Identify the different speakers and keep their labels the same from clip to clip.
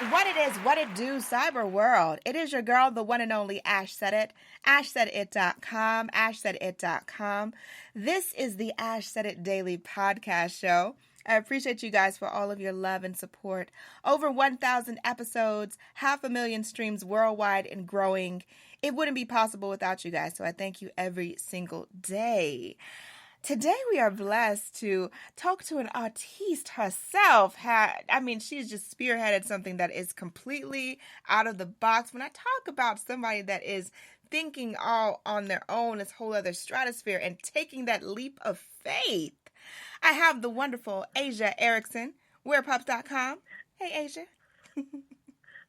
Speaker 1: What it is, what it do, cyber world. It is your girl, the one and only Ash Said It. AshSaidIt.com. AshSaidIt.com. This is the Ash Said It Daily podcast show. I appreciate you guys for all of your love and support. Over 1,000 episodes, 500,000 streams worldwide and growing. It wouldn't be possible without you guys, so I thank you every single day. Today we are blessed to talk to an artiste herself. She's just spearheaded something that is completely out of the box. When I talk about somebody that is thinking all on their own, this whole other stratosphere, and taking that leap of faith, I have the wonderful Asia Eriksen, WerePups.com. Hey, Asia.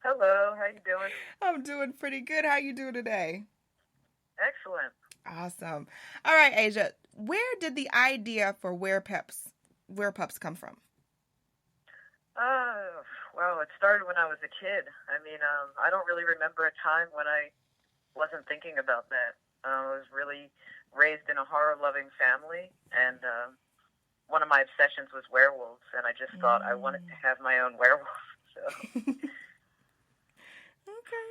Speaker 2: Hello, how you doing?
Speaker 1: I'm doing pretty good. How you doing today?
Speaker 2: Excellent.
Speaker 1: Awesome. All right, Asia. Where did the idea for WerePups come from?
Speaker 2: Well, it started when I was a kid. I don't really remember a time when I wasn't thinking about that. I was really raised in a horror-loving family, and one of my obsessions was werewolves, and I just thought I wanted to have my own werewolf. So.
Speaker 1: Okay.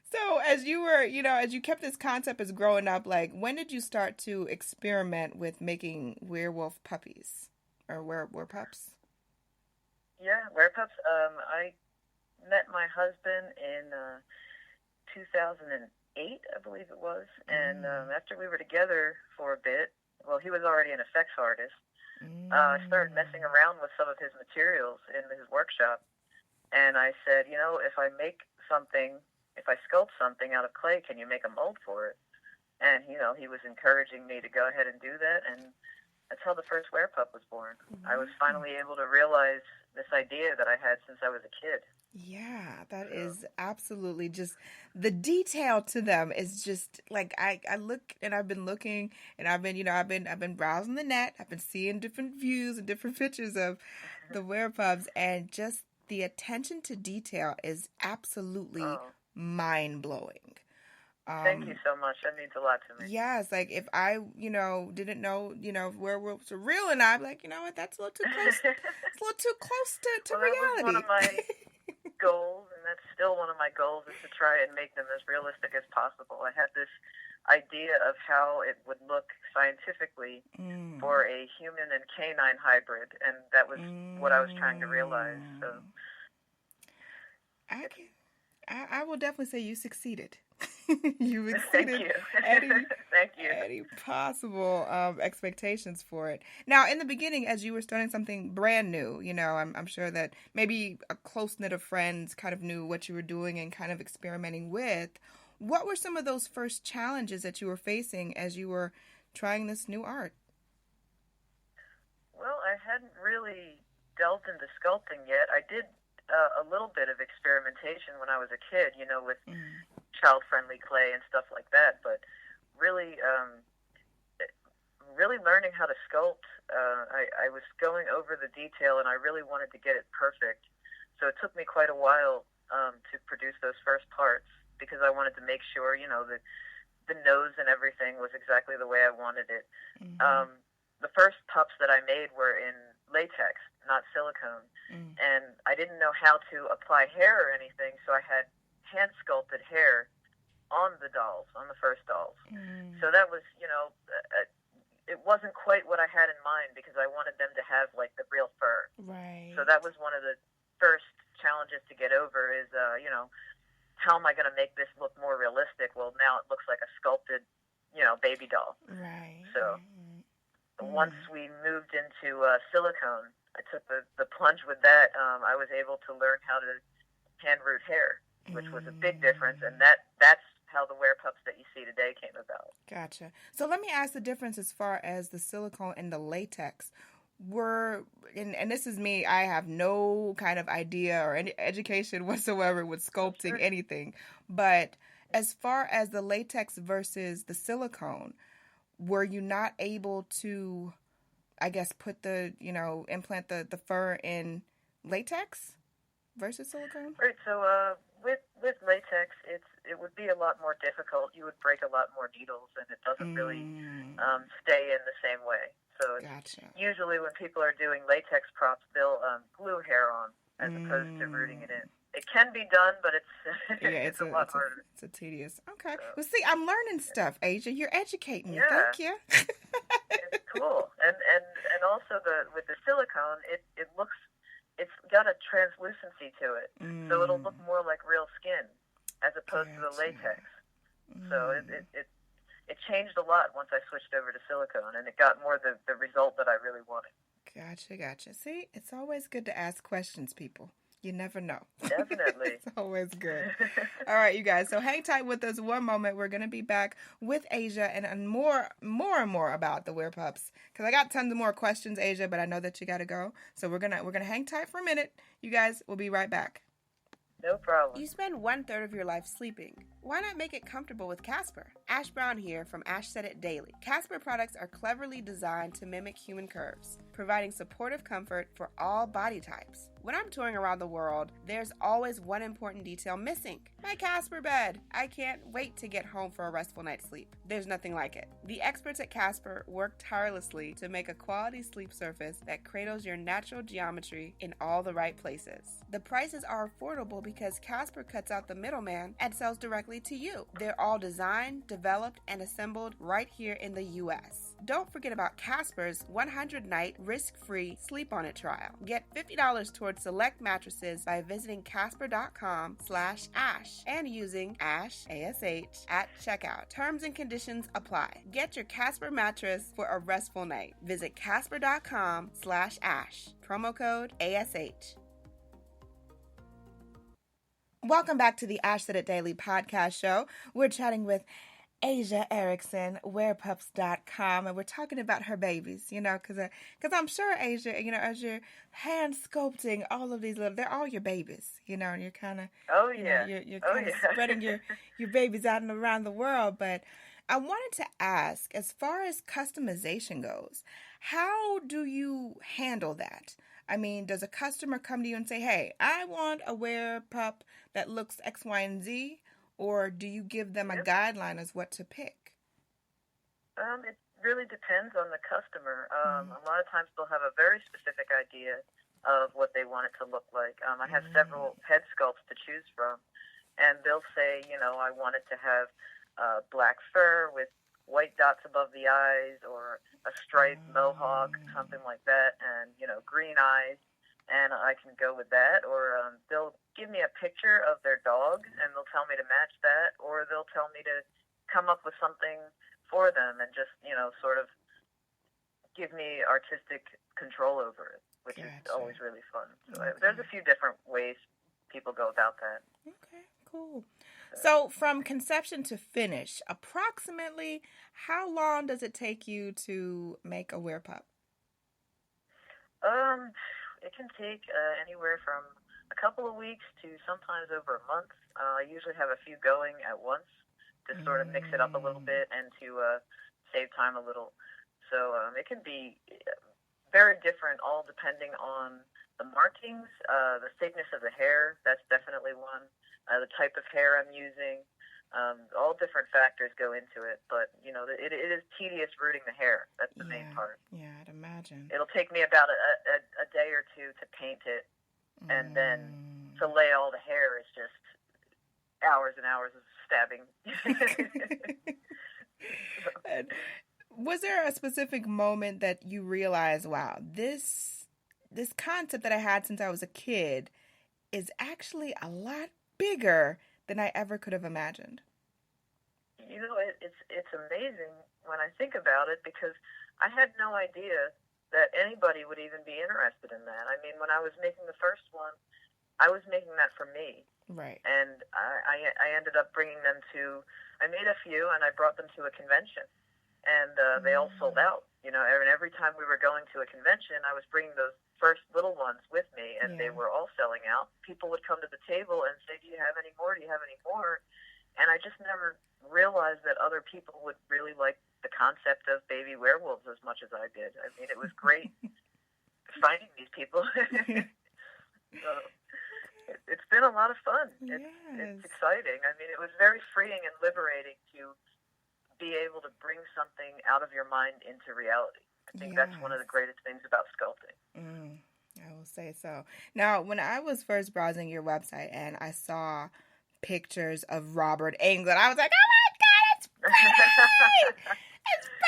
Speaker 1: So as you kept this concept as growing up, like, when did you start to experiment with making werewolf puppies or werepups?
Speaker 2: Yeah, werepups. I met my husband in 2008, I believe it was. And after we were together for a bit, well, he was already an effects artist. I started messing around with some of his materials in his workshop. And I said, if I sculpt something out of clay, can you make a mold for it? And, he was encouraging me to go ahead and do that. And that's how the first werepup was born. I was finally able to realize this idea that I had since I was a kid.
Speaker 1: Yeah, that is absolutely just, the detail to them is just like, I look and I've been looking and I've been browsing the net. I've been seeing different views and different pictures of the werepups, and just the attention to detail is absolutely mind-blowing.
Speaker 2: Thank you so much. That means a lot to me.
Speaker 1: Yes, like if I, didn't know, werewolves are real, and I'm like, what, that's a little too close. It's a little too close to reality.
Speaker 2: That was one of my goals, and that's still one of my goals, is to try and make them as realistic as possible. I had this idea of how it would look scientifically for a human and canine hybrid, and that was what I was trying to realize. So,
Speaker 1: I will definitely say you succeeded. You exceeded
Speaker 2: Thank you.
Speaker 1: any possible expectations for it. Now, in the beginning, as you were starting something brand new, I'm sure that maybe a close knit of friends kind of knew what you were doing and kind of experimenting with. What were some of those first challenges that you were facing as you were trying this new art?
Speaker 2: Well, I hadn't really delved into sculpting yet. I did a little bit of experimentation when I was a kid, with child-friendly clay and stuff like that. But really learning how to sculpt, I was going over the detail, and I really wanted to get it perfect. So it took me quite a while to produce those first parts, because I wanted to make sure, that the nose and everything was exactly the way I wanted it. The first pups that I made were in latex, not silicone. And I didn't know how to apply hair or anything, so I had hand-sculpted hair on the dolls, on the first dolls. So that was, it wasn't quite what I had in mind, because I wanted them to have, like, the real fur.
Speaker 1: Right.
Speaker 2: So that was one of the first challenges to get over is, how am I going to make this look more realistic? Well, now it looks like a sculpted, baby doll.
Speaker 1: Right.
Speaker 2: So once we moved into silicone, I took the plunge with that. I was able to learn how to hand root hair, which was a big difference, and that's how the werepups that you see today came about.
Speaker 1: Gotcha. So let me ask the difference as far as the silicone and the latex. And this is me, I have no kind of idea or any education whatsoever with sculpting anything, but as far as the latex versus the silicone, were you not able to, I guess, put implant the fur in latex versus silicone?
Speaker 2: Right. So with latex, it would be a lot more difficult. You would break a lot more needles, and it doesn't really stay in the same way. So
Speaker 1: Gotcha.
Speaker 2: Usually when people are doing latex props, they'll glue hair on as opposed to rooting it in. can be done, but it's
Speaker 1: Yeah,
Speaker 2: it's a lot harder.
Speaker 1: It's a tedious. Okay.
Speaker 2: So,
Speaker 1: Well, see, I'm learning stuff, Asia. You're educating me.
Speaker 2: yeah,
Speaker 1: Thank you.
Speaker 2: it's cool. And also with the silicone, it looks, it's got a translucency to it, so it'll look more like real skin as opposed to the latex. So it changed a lot once I switched over to silicone, and it got more the result that I really wanted.
Speaker 1: Gotcha. See, it's always good to ask questions, people. You never know.
Speaker 2: Definitely.
Speaker 1: It's always good. All right, you guys. So hang tight with us one moment. We're going to be back with Asia and more and more about the WerePups. Because I got tons of more questions, Asia, but I know that you got to go. So we're gonna hang tight for a minute. You guys, we'll be right back.
Speaker 2: No problem.
Speaker 1: You spend 1/3 of your life sleeping. Why not make it comfortable with Casper? Ash Brown here from Ash Said It Daily. Casper products are cleverly designed to mimic human curves, providing supportive comfort for all body types. When I'm touring around the world, there's always one important detail missing. My Casper bed. I can't wait to get home for a restful night's sleep. There's nothing like it. The experts at Casper work tirelessly to make a quality sleep surface that cradles your natural geometry in all the right places. The prices are affordable because Casper cuts out the middleman and sells directly to you. They're all designed, developed, and assembled right here in the U.S. Don't forget about Casper's 100-night risk-free Sleep On It trial. Get $50 towards select mattresses by visiting casper.com/ash and using ASH, ASH, at checkout. Terms and conditions apply. Get your Casper mattress for a restful night. Visit casper.com/ash. Promo code ASH. Welcome back to the Ash Said It Daily podcast show. We're chatting with Asia Eriksen, werepups.com, and we're talking about her babies, because I'm sure, Asia, as you're hand sculpting all of these they're all your babies, and you're kind of, you're kind of spreading your babies out and around the world. But I wanted to ask, as far as customization goes, how do you handle that? I mean, does a customer come to you and say, hey, I want a werepup that looks X, Y, and Z? Or do you give them a guideline as what to pick?
Speaker 2: It really depends on the customer. A lot of times they'll have a very specific idea of what they want it to look like. I have several head sculpts to choose from, and they'll say, I want it to have black fur with white dots above the eyes, or a striped mohawk, something like that, and, green eyes. And I can go with that, or they'll give me a picture of their dog, and they'll tell me to match that, or they'll tell me to come up with something for them and just, sort of give me artistic control over it, which is always really fun. So there's a few different ways people go about that.
Speaker 1: Okay, cool. So from conception to finish, approximately how long does it take you to make a werepup?
Speaker 2: It can take anywhere from a couple of weeks to sometimes over a month. I usually have a few going at once to sort of mix it up a little bit and to save time a little. So it can be very different, all depending on the markings, the thickness of the hair. That's definitely one. The type of hair I'm using. All different factors go into it, but it is tedious rooting the hair. That's the main part.
Speaker 1: Yeah, I'd imagine.
Speaker 2: It'll take me about a day or two to paint it, and then to lay all the hair is just hours and hours of stabbing.
Speaker 1: And was there a specific moment that you realized, wow, this concept that I had since I was a kid is actually a lot bigger than I ever could have imagined?
Speaker 2: It's amazing when I think about it, because I had no idea that anybody would even be interested in that. I mean, when I was making the first one, I was making that for me.
Speaker 1: Right.
Speaker 2: And I ended up bringing them I made a few, and I brought them to a convention. And they all sold out. And every time we were going to a convention, I was bringing those first little ones with me, and they were all selling out. People would come to the table and say, do you have any more? Do you have any more? And I just never realized that other people would really like the concept of baby werewolves as much as I did. I mean, it was great finding these people. So it's been a lot of fun. It's exciting. I mean, it was very freeing and liberating to be able to bring something out of your mind into reality. I think that's one of the greatest things about sculpting.
Speaker 1: I will say so. Now, when I was first browsing your website and I saw pictures of Robert Englund, I was like, oh my God, it's pretty! It's pretty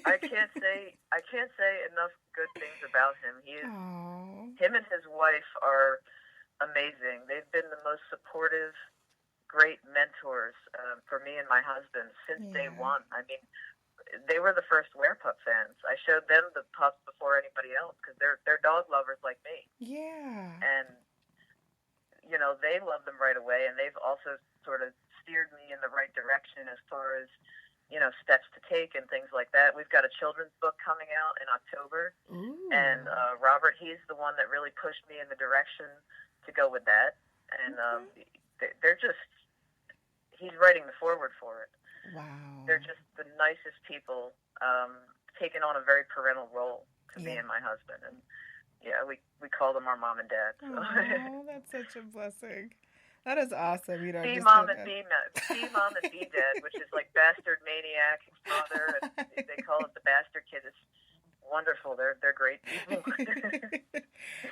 Speaker 2: I can't say enough good things about him. Him and his wife are amazing. They've been the most supportive, great mentors for me and my husband since day one. I mean, they were the first WerePup fans. I showed them the pups before anybody else because they're dog lovers like me.
Speaker 1: Yeah.
Speaker 2: And they love them right away, and they've also sort of steered me in the right direction as far as steps to take and things like that. We've got a children's book coming out in October.
Speaker 1: Ooh.
Speaker 2: And Robert, he's the one that really pushed me in the direction to go with that. And he's writing the foreword for it.
Speaker 1: Wow.
Speaker 2: They're just the nicest people, taking on a very parental role to me and my husband. And we call them our mom and dad. So.
Speaker 1: Oh, that's such a blessing. That is awesome.
Speaker 2: B mom and B dad, which is like bastard maniac father, and they call it the bastard kid. It's wonderful. They're great people.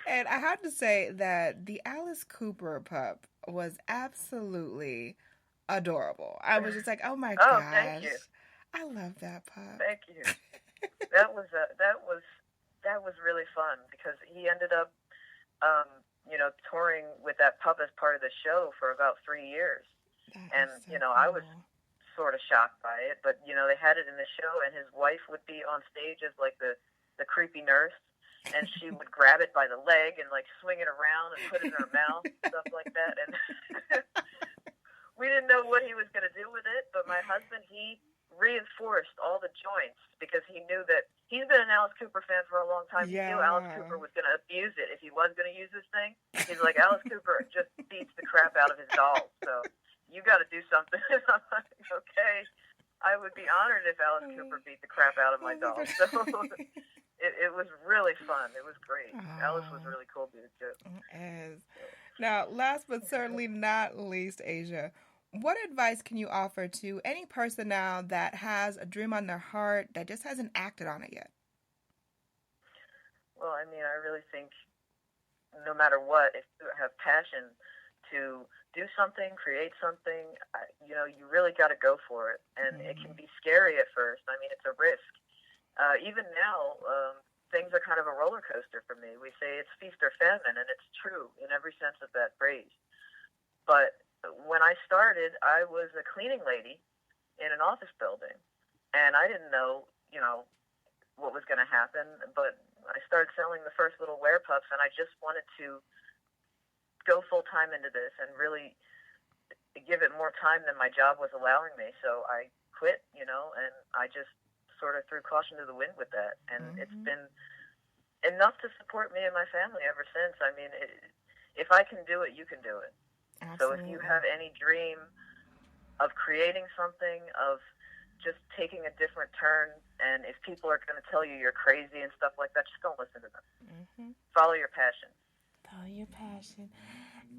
Speaker 1: And I have to say that the Alice Cooper pup was absolutely adorable. I was just like, oh my gosh.
Speaker 2: Thank you.
Speaker 1: I love that pup.
Speaker 2: Thank you. That was really fun because he ended up touring with that pup as part of the show for about 3 years. And
Speaker 1: so
Speaker 2: I was sort of shocked by it, but they had it in the show, and his wife would be on stage as like the creepy nurse, and she would grab it by the leg and like swing it around and put it in her mouth and stuff like that. And we didn't know what he was going to do with it, but my husband, he reinforced all the joints because he knew that he's been an Alice Cooper fan for a long time.
Speaker 1: Yeah.
Speaker 2: He knew Alice Cooper was going to abuse it if he was going to use this thing. He's like, Alice Cooper just beats the crap out of his dolls, so you got to do something. I'm like, okay, I would be honored if Alice Cooper beat the crap out of my dolls. So it was really fun. It was great. Alice was really cool dude too.
Speaker 1: It is. Now, last but certainly not least, Asia, what advice can you offer to any person now that has a dream on their heart that just hasn't acted on it yet?
Speaker 2: Well, I mean, I really think no matter what, if you have passion to do something, create something, you really got to go for it. And it can be scary at first. I mean, it's a risk. Even now, things are kind of a roller coaster for me. We say it's feast or famine, and it's true in every sense of that phrase. But when I started, I was a cleaning lady in an office building, and I didn't know, what was going to happen, but I started selling the first little werepups, and I just wanted to go full-time into this and really give it more time than my job was allowing me, so I quit, and I just sort of threw caution to the wind with that, and it's been enough to support me and my family ever since. I mean, if I can do it, you can do it.
Speaker 1: Absolutely.
Speaker 2: So if you have any dream of creating something, of just taking a different turn, and if people are going to tell you you're crazy and stuff like that, just don't listen to them. Follow your passion.
Speaker 1: Follow your passion.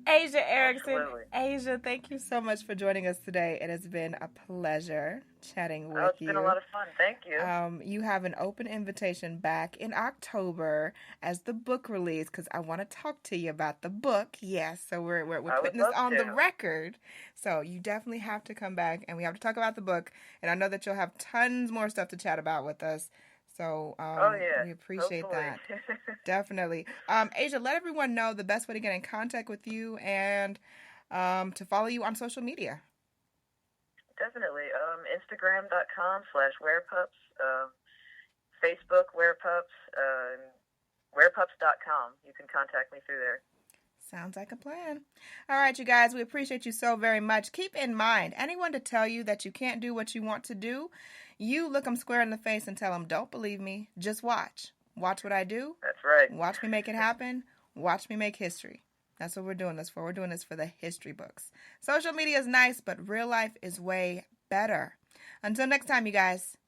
Speaker 1: Asia Eriksen.
Speaker 2: Absolutely.
Speaker 1: Asia, thank you so much for joining us today. It has been a pleasure chatting with you.
Speaker 2: It's been a lot of fun. Thank you.
Speaker 1: You have an open invitation back in October as the book release, because I want to talk to you about the book. Yes, so we're putting this on the record. So you definitely have to come back, and we have to talk about the book. And I know that you'll have tons more stuff to chat about with us. So we appreciate that. Definitely. Asia, let everyone know the best way to get in contact with you and to follow you on social media.
Speaker 2: Definitely. Instagram.com/werepups, Facebook werepups, werepups.com. You can contact me through there.
Speaker 1: Sounds like a plan. All right, you guys, we appreciate you so very much. Keep in mind, anyone to tell you that you can't do what you want to do, you look them square in the face and tell them, don't believe me, just watch. Watch what I do.
Speaker 2: That's right.
Speaker 1: Watch me make it happen. Watch me make history. That's what we're doing this for. We're doing this for the history books. Social media is nice, but real life is way better. Until next time, you guys.